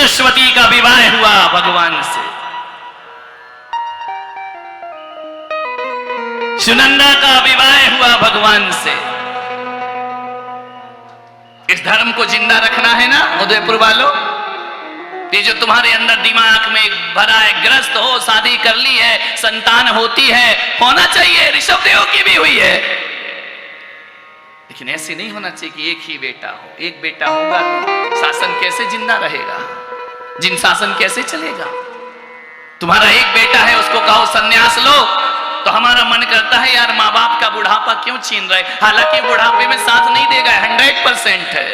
यशस्वती का विवाह हुआ भगवान से, सुनंदा का विवाह हुआ भगवान से। इस धर्म को जिंदा रखना है ना उदयपुर वालों। ये जो तुम्हारे अंदर दिमाग में भरा है, ग्रस्त हो, शादी कर ली है, संतान होती है, होना चाहिए, ऋषभदेव की भी हुई है, लेकिन ऐसे नहीं होना चाहिए कि एक ही बेटा हो। एक बेटा होगा तो शासन कैसे जिंदा रहेगा, जिन शासन कैसे चलेगा। तुम्हारा एक बेटा है, उसको कहो सन्यास लो, तो हमारा मन करता है यार माँ बाप का बुढ़ापा क्यों छीन रहे। हालांकि बुढ़ापे में साथ नहीं देगा, 100% है,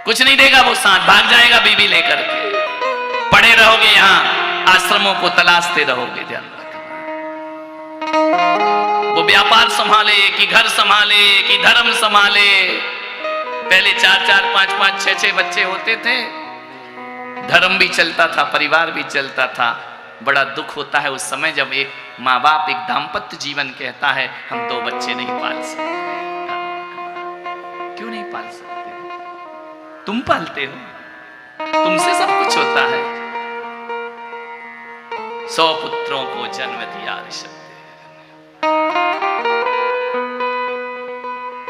कुछ नहीं देगा वो, साथ भाग जाएगा बीवी लेकर के। पड़े रहोगे यहां, आश्रमों को तलाशते रहोगे। ध्यान रखना, वो व्यापार संभाले कि घर संभाले कि धर्म संभाले। पहले 4-4, 5-5, 6-6 बच्चे होते थे, धर्म भी चलता था, परिवार भी चलता था। बड़ा दुख होता है उस समय जब एक माँ बाप एक दाम्पत्य जीवन कहता है हम 2 बच्चे नहीं पाल सकते। क्यों नहीं पाल सकते? तुम पालते हो, तुमसे सब कुछ होता है। 100 पुत्रों को जन्म दिया ऋषभदेव।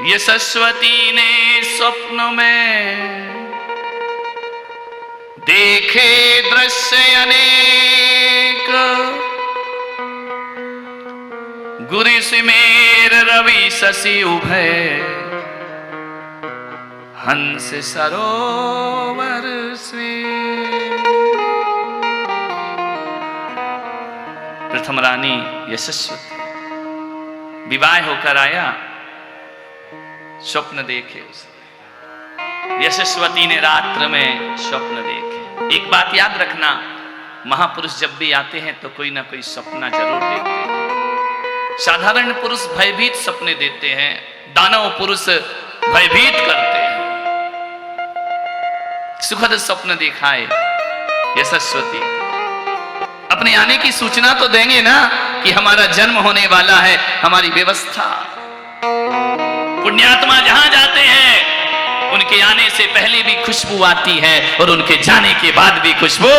यशस्वती ने स्वप्न में देखे दृश्य अनेक, गुरु सुमेर रवि शशि उभय, हंस सरोवर स्वेर। प्रथम रानी यशस्वती विवाह होकर आया, स्वप्न देखे उसने। यशस्वती ने रात्र में स्वप्न देखे। एक बात याद रखना, महापुरुष जब भी आते हैं तो कोई ना कोई सपना जरूर देते हैं। साधारण पुरुष भयभीत सपने देते हैं, दानव पुरुष भयभीत करते हैं। सुखद स्वप्न दिखाए यशस्वती। अपने आने की सूचना तो देंगे ना कि हमारा जन्म होने वाला है, हमारी व्यवस्था। पुण्यात्मा जहां जाते हैं उनके आने से पहले भी खुशबू आती है और उनके जाने के बाद भी खुशबू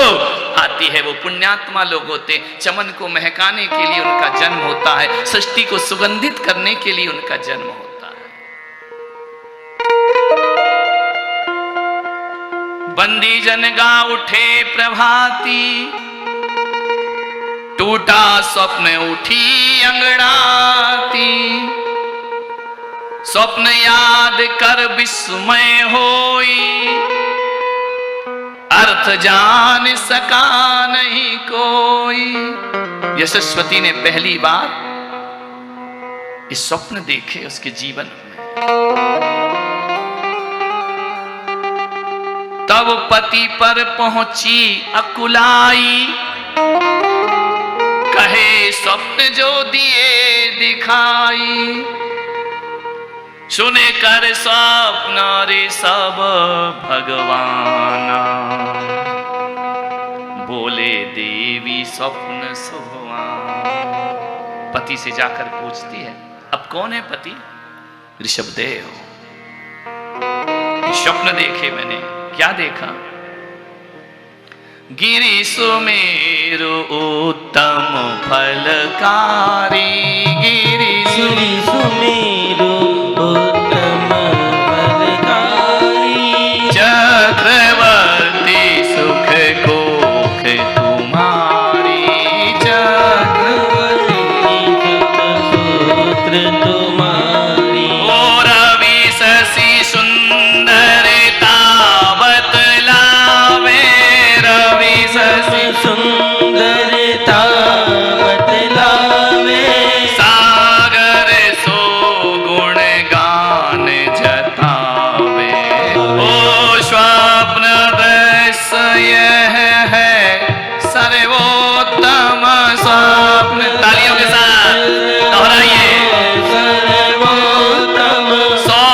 आती है। वो पुण्यात्मा लोग होते, चमन को महकाने के लिए उनका जन्म होता है, सृष्टि को सुगंधित करने के लिए उनका जन्म होता है। बंदी जन गा उठे प्रभाती, टूटा स्वप्न उठी अंगड़ाती, स्वप्न याद कर विस्मय होई, अर्थ जान सका नहीं कोई। यशस्वती ने पहली बार इस स्वप्न देखे उसके जीवन में। तब पति पर पहुंची अकुलाई, कहे स्वप्न जो दिए दिखाई, सुने कर स्वप्न रे सब भगवाना, बोले देवी स्वप्न सुहाना। पति से जाकर पूछती है, अब कौन है पति? ऋषभदेव। स्वप्न देखे मैंने, क्या देखा? गिरि सुमेरु उत्तम फलकारी, गिरि सुमेरु उत्तम फलकारी, चक्रवर्ती सुख कोख तुम्हारी, चक्रवर्ती सूत्र तुम्हारी, ओ रवि शशि सुंदरता बतलावे, रवि शशि सुंदरता बतलावे, सागर सो गुण गान जतावे, ओ स्वप्न दृश्य यह है सर्वोत्तम स्वप्न। तालियों के साथ दोहराइए, सर्वोत्तम। 100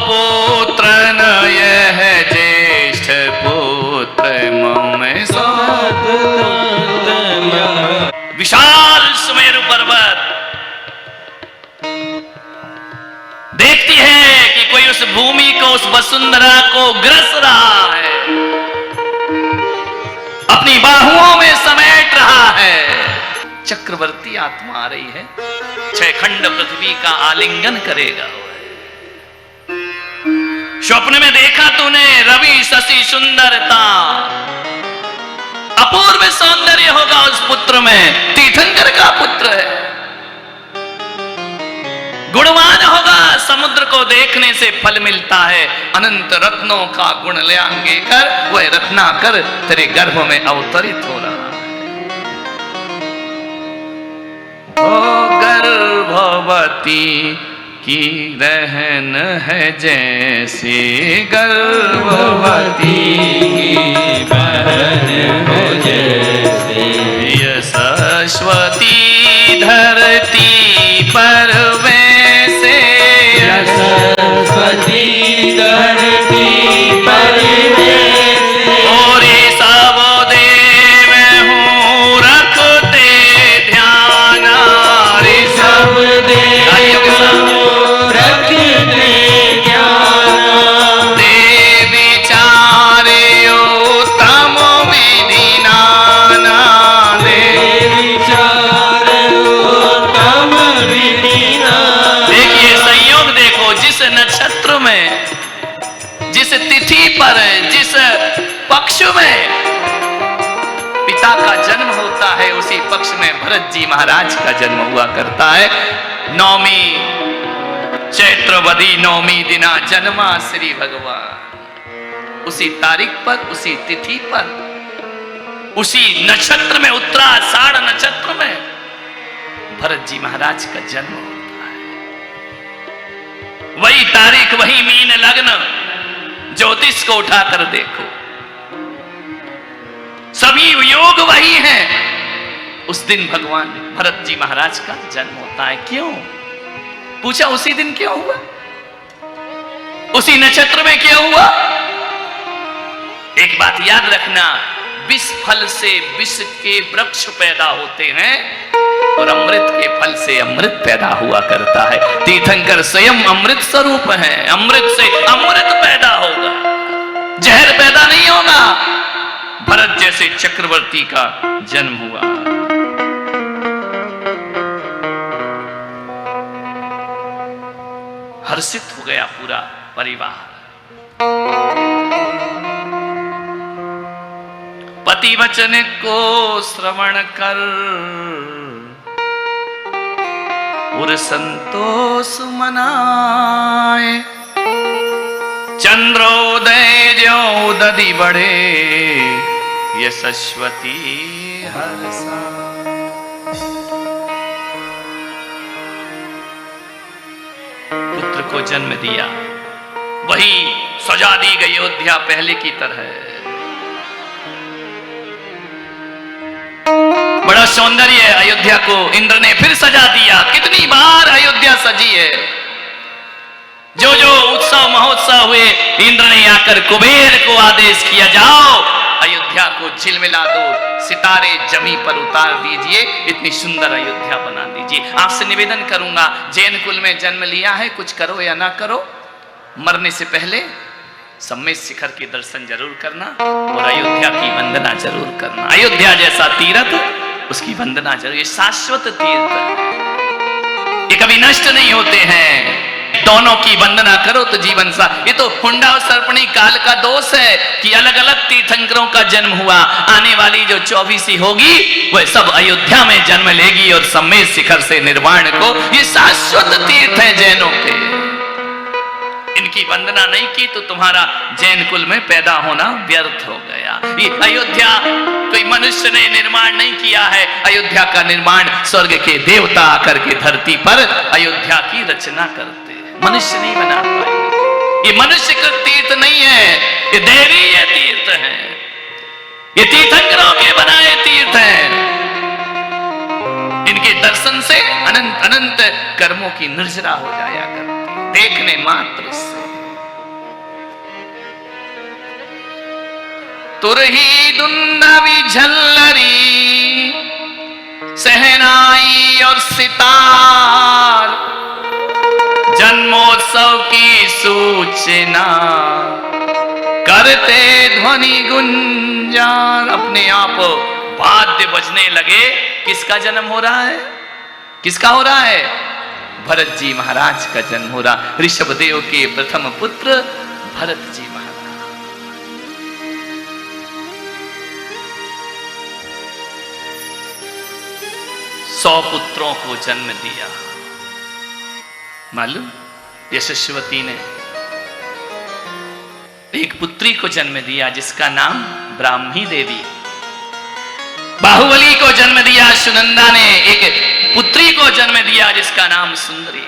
पुत्र न यह ज्येष्ठ पुत्र मम, विशाल सुमेरु पर्वत देखती है कि कोई उस भूमि को, उस वसुंधरा को ग्रस रहा है। अपनी बाहुओं में समेट रहा है। चक्रवर्ती आत्मा आ रही है, 6 खंड पृथ्वी का आलिंगन करेगा। स्वप्न में देखा तूने रवि शशि सुंदरता, अपूर्व सौंदर्य होगा उस पुत्र में। तीर्थंकर का पुत्र है, गुणवान होगा, समुद्र को देखने से फल मिलता है। अनंत रत्नों का गुण लेंगे कर, वह रत्नाकर तेरे गर्भ में अवतरित हो रहा है। ओ गर्भवती की रहन है जैसे, गर्भवती की बहन हो जैसे, यशस्वती धरती पर वैसे, यशस्वती धरती पर वैसे, और ये सब देव हूँ रखते ध्यान, रे सब देव पर, जिस पक्ष में पिता का जन्म होता है उसी पक्ष में भरत जी महाराज का जन्म हुआ करता है। नौमी चैत्रवदी नौमी दिना जन्मा श्री भगवान, उसी तारीख पर, उसी तिथि पर, उसी नक्षत्र में, उत्तराषाढ़ नक्षत्र में भरत जी महाराज का जन्म होता है। वही तारीख, वही मीन लग्न, ज्योतिष को उठाकर देखो, सभी योग वही हैं। उस दिन भगवान भरत जी महाराज का जन्म होता है। क्यों पूछा? उसी दिन क्यों हुआ, उसी नक्षत्र में क्यों हुआ? एक बात याद रखना, विष फल से विष के वृक्ष पैदा होते हैं और अमृत के फल से अमृत पैदा हुआ करता है। तीर्थंकर स्वयं अमृत स्वरूप है, अमृत से अमृत पैदा होगा, जहर पैदा नहीं होगा। भरत जैसे चक्रवर्ती का जन्म हुआ। हर्षित हो गया पूरा परिवार। पति वचन को श्रवण कर और संतोष मनाए, चंद्रोदय ज्यों दधि बढ़े यशस्वती हर्षा। पुत्र को जन्म दिया, वही सजा दी गई अयोध्या पहले की तरह। बड़ा सौंदर्य है अयोध्या को इंद्र ने फिर सजा दिया। कितनी बार अयोध्या सजी है, जो जो उत्सव महोत्सव हुए इंद्र ने आकर कुबेर को आदेश किया, जाओ अयोध्या को झिलमिला दो, सितारे जमी पर उतार दीजिए, इतनी सुंदर अयोध्या बना दीजिए। आपसे निवेदन करूंगा, जैन कुल में जन्म लिया है, कुछ करो या ना करो, मरने से पहले सम्मेद शिखर के दर्शन जरूर करना और अयोध्या की वंदना जरूर करना। अयोध्या जैसा तीर्थ, उसकी वंदना जरूर। ये शाश्वत तीर्थ है, ये कभी नष्ट नहीं होते हैं। दोनों की वंदना करो तो जीवन सा। ये तो हुंडा और सर्पणी काल का दोष है कि अलग अलग तीर्थंकरों का जन्म हुआ। आने वाली जो 24 होगी वह सब अयोध्या में जन्म लेगी और सम्मेद शिखर से निर्वाण को। ये शाश्वत तीर्थ है जैनों के। इनकी वंदना नहीं की तो तुम्हारा जैन कुल में पैदा होना व्यर्थ हो गया। ये अयोध्या कोई मनुष्य ने निर्माण नहीं किया है, अयोध्या का निर्माण स्वर्ग के देवता आकर के धरती पर अयोध्या की रचना करते, मनुष्य नहीं बना पाए। ये मनुष्य का तीर्थ नहीं है, ये दैवीय तीर्थ है, ये तीर्थंकरों के बनाए तीर्थ हैं। इनके दर्शन से अनंत अनंत कर्मों की निर्जरा हो जाया करती, देखने मात्र से। तुरही दुन्नवी झल्लरी सहनाई और सितार, जन्मोत्सव की सूचना करते ध्वनि गुंजार, अपने आप वाद्य बजने लगे। किसका जन्म हो रहा है? किसका हो रहा है? भरत जी महाराज का जन्म हो रहा। ऋषभदेव के प्रथम पुत्र भरत जी महाराज। 100 पुत्रों को जन्म दिया। मालूम, यशस्वती ने एक पुत्री को जन्म दिया जिसका नाम ब्राह्मी देवी। बाहुबली को जन्म दिया सुनंदा ने, एक पुत्री को जन्म दिया जिसका नाम सुंदरी।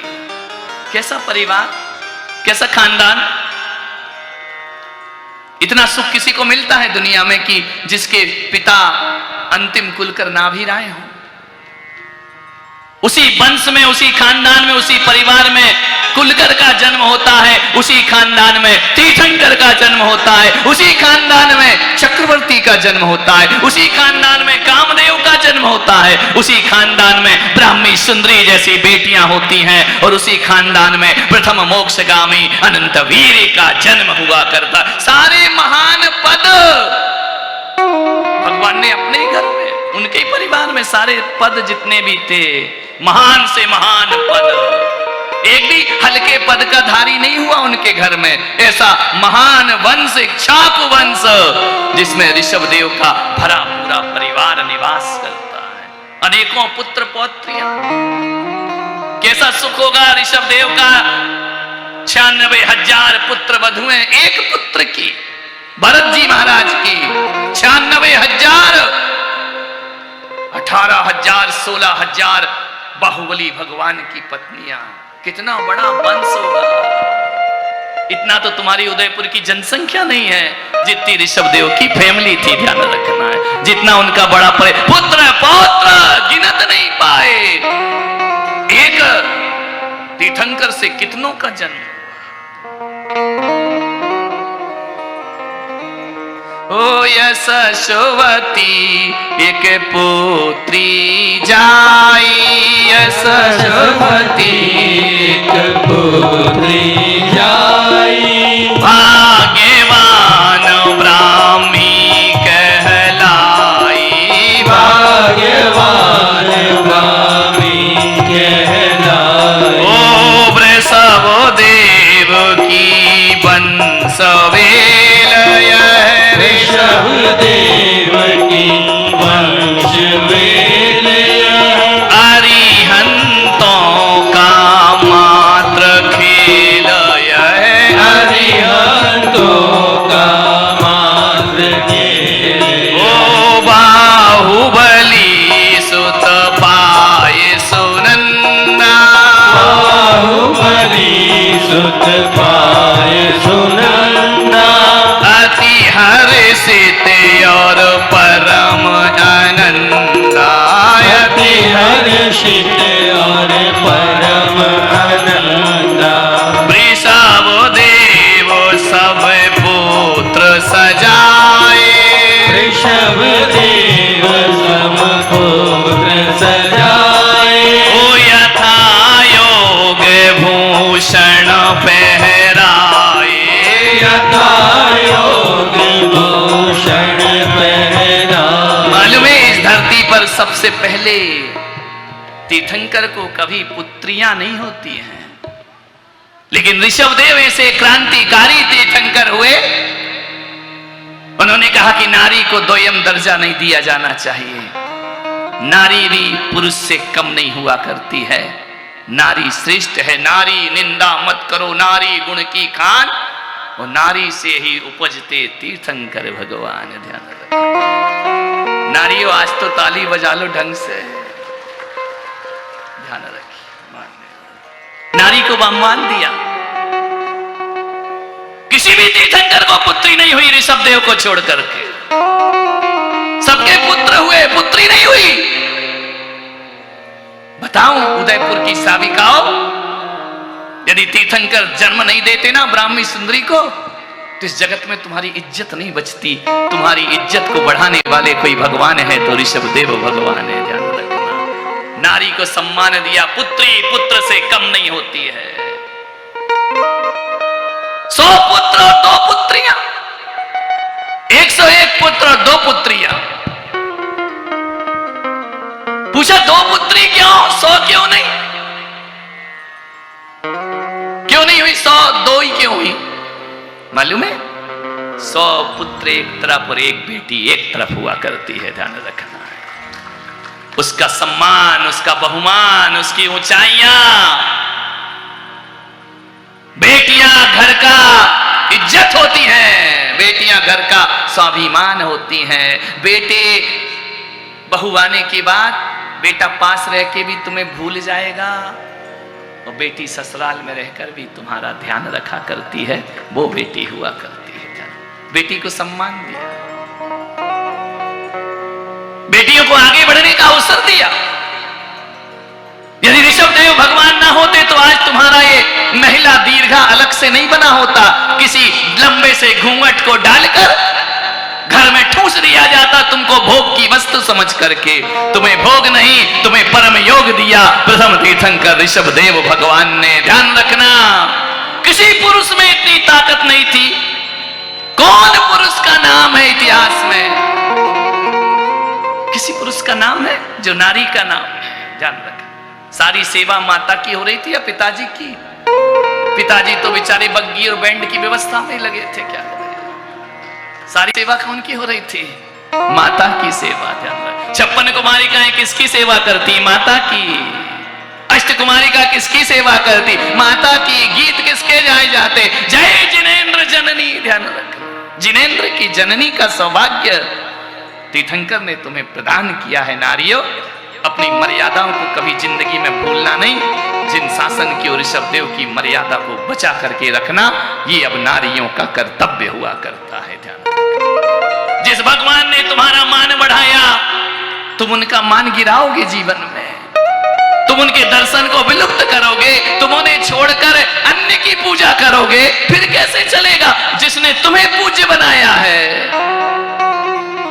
कैसा परिवार, कैसा खानदान। इतना सुख किसी को मिलता है दुनिया में कि जिसके पिता अंतिम कुलकर नाभिराय हो। उसी वंश में, उसी खानदान में, उसी परिवार में कुलकर का जन्म होता है, उसी खानदान में तीर्थंकर का जन्म होता है, उसी खानदान में चक्रवर्ती का जन्म होता है, उसी खानदान में कामदेव का जन्म होता है, उसी खानदान में ब्राह्मी सुंदरी जैसी बेटियां होती हैं, और उसी खानदान में प्रथम मोक्षगामी अनंत वीर का जन्म हुआ करता। सारे महान पद भगवान ने अपने ही घर में, उनके ही परिवार में सारे पद जितने भी थे, महान से महान पद। एक भी हल्के पद का धारी नहीं हुआ उनके घर में। ऐसा महान वंश, इक्ष्वाकु वंश, जिसमें ऋषभदेव का भरा पूरा परिवार निवास करता है। अनेकों पुत्र पौत्रियां। कैसा सुख होगा ऋषभदेव का। 96,000 पुत्र वधुएं एक पुत्र की, भरत जी महाराज की 96,000, 18,000, 16,000 बाहुबली भगवान की पत्नियां। कितना बड़ा वंश होगा। इतना तो तुम्हारी उदयपुर की जनसंख्या नहीं है जितनी ऋषभदेव की फैमिली थी। ध्यान रखना है, जितना उनका बड़ा पुत्र पौत्र गिनत नहीं पाए। एक तीर्थंकर से कितनों का जन्म। ओ यशस्वती एक पुत्री जाई, यशस्वती एक पुत्री जाई, भाग्यवान ब्राह्मी कहलाई, भाग्यवान ब्राह्मी कहलाई। ओ वृषभ देव की वंशवेल, ऋषभदेव की वंशवेल, अरिहंतों का मात्र खेल यह, अरिहंतों का मात्र खेल। ओ बाहुबली सुत पाए सुनंदा, बाहुबली सुत पाए सुनंदा, अति हर्षित और परम आनंदा, अति हर्षित और परम आनंदा। वृषभदेव सब पुत्र सजाए, ऋषभदेव सब पुत्र सजाए, ओ यथा योग भूषण पहराए, यथा योग भूषण पहनाए। मालूम है इस धरती पर सबसे पहले तीर्थंकर को कभी पुत्रियां नहीं होती हैं, लेकिन ऋषभदेव ऐसे क्रांतिकारी तीर्थंकर हुए। उन्होंने कहा कि नारी को द्वयम दर्जा नहीं दिया जाना चाहिए। नारी भी पुरुष से कम नहीं हुआ करती है। नारी श्रेष्ठ है। नारी निंदा मत करो, नारी गुण की खान, और नारी से ही उपजते तीर्थंकर भगवान। ध्यान रखो नारियों, आज तो ताली बजा लो ढंग से। ध्यान रखिए, नारी को सम्मान दिया। किसी भी तीर्थंकर को पुत्री नहीं हुई ऋषभदेव को छोड़ करके। सबके पुत्र हुए, पुत्री नहीं हुई। बताऊं उदयपुर की साविकाओं, यदि तीर्थंकर जन्म नहीं देते ना ब्राह्मी सुंदरी को, तो इस जगत में तुम्हारी इज्जत नहीं बचती। तुम्हारी इज्जत को बढ़ाने वाले कोई भगवान है तो ऋषभदेव भगवान है। ध्यान रखना, नारी को सम्मान दिया। पुत्री पुत्र से कम नहीं होती है। 100 पुत्र और 2 पुत्रियां। 101 पुत्र और 2 पुत्रियां। पूछा 2 पुत्री क्यों, 100 क्यों नहीं? क्यों नहीं हुई 100, 2 ही क्यों हुई? मालूम है 100 पुत्र एक तरफ और एक बेटी एक तरफ हुआ करती है, ध्यान रखना है। उसका सम्मान, उसका बहुमान, उसकी ऊंचाइयां। बेटियां घर का इज्जत होती हैं, बेटियां घर का स्वाभिमान होती हैं। बेटे बहू आने के बाद बेटा पास रह के भी तुम्हें भूल जाएगा, और बेटी ससुराल में रहकर भी तुम्हारा ध्यान रखा करती है, वो बेटी हुआ करती है। बेटी को सम्मान दिया, बेटियों को आगे बढ़ने का अवसर दिया। यदि ऋषभदेव भगवान ना होते तो आज तुम्हारा ये महिला दीर्घा अलग से नहीं बना होता। किसी लंबे से घूंघट को डालकर घर में ठूस दिया जाता तुमको भोग की वस्तु समझ करके। तुम्हें भोग नहीं, तुम्हें परम योग दिया प्रथम तीर्थंकर ऋषभदेव भगवान ने। ध्यान रखना, किसी पुरुष में इतनी ताकत नहीं थी। कौन पुरुष का नाम है इतिहास में? किसी पुरुष का नाम है जो नारी का नाम है? ध्यान रखना। सारी सेवा माता की हो रही थी या पिताजी की? पिताजी तो बेचारे बग्गी और बैंड की व्यवस्था में लगे थे, क्या करें। सारी सेवा कौन की हो रही थी? माता की सेवा। ध्यान रख। 56 कुमारिकाएं किसकी सेवा करती? माता की। अष्ट कुमारिका किसकी सेवा करती? माता की। गीत किसके गाए जाते? जय जिनेन्द्र जननी। ध्यान रख, जिनेन्द्र की जननी का सौभाग्य तीर्थंकर ने तुम्हें प्रदान किया है। नारियों, अपनी मर्यादाओं को कभी जिंदगी में भूलना नहीं। जिन शासन की और ऋषभदेव की मर्यादा को बचा करके रखना, ये अब नारियों का कर्तव्य हुआ करता है। ध्यान रखना। जिस भगवान ने तुम्हारा मान बढ़ाया, तुम उनका मान गिराओगे जीवन में, तुम उनके दर्शन को विलुप्त करोगे, तुम उन्हें छोड़कर अन्य की पूजा करोगे, फिर कैसे चलेगा? जिसने तुम्हें पूज्य बनाया है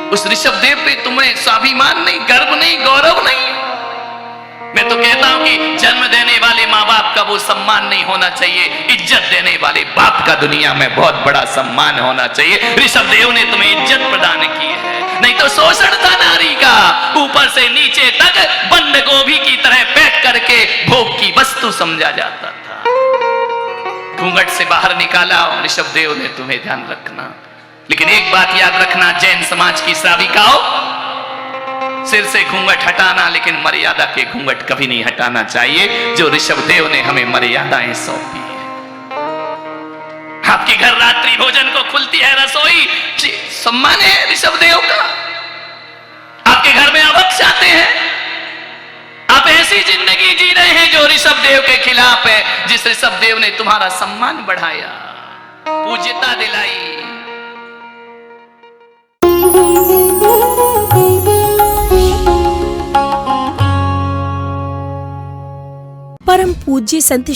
उस ऋषभदेव पे तुम्हें स्वाभिमान नहीं, गर्व नहीं, गौरव नहीं। मैं तो कहता हूं कि जन्म देने वाले माँ बाप का वो सम्मान नहीं होना चाहिए, इज्जत देने वाले बाप का दुनिया में बहुत बड़ा सम्मान होना चाहिए। ऋषभदेव ने तुम्हें इज्जत प्रदान की है, नहीं तो शोषण था नारी का। ऊपर से नीचे तक बंद गोभी की तरह पैक करके भोग की वस्तु समझा जाता था। घूंघट से बाहर निकाला ऋषभदेव ने तुम्हें, ध्यान रखना। लेकिन एक बात याद रखना, जैन समाज की श्राविकाओं, सिर से घूंघट हटाना, लेकिन मर्यादा के घूंघट कभी नहीं हटाना चाहिए, जो ऋषभदेव ने हमें मर्यादाएं सौंपी है। आपके घर रात्रि भोजन को खुलती है रसोई, सम्मान है ऋषभदेव का। आपके घर में अभक्ष आते हैं, आप ऐसी जिंदगी जी रहे हैं जो ऋषभदेव के खिलाफ है। जिस ऋषभदेव ने तुम्हारा सम्मान बढ़ाया, पूज्यता दिलाई। परम पूज्य संत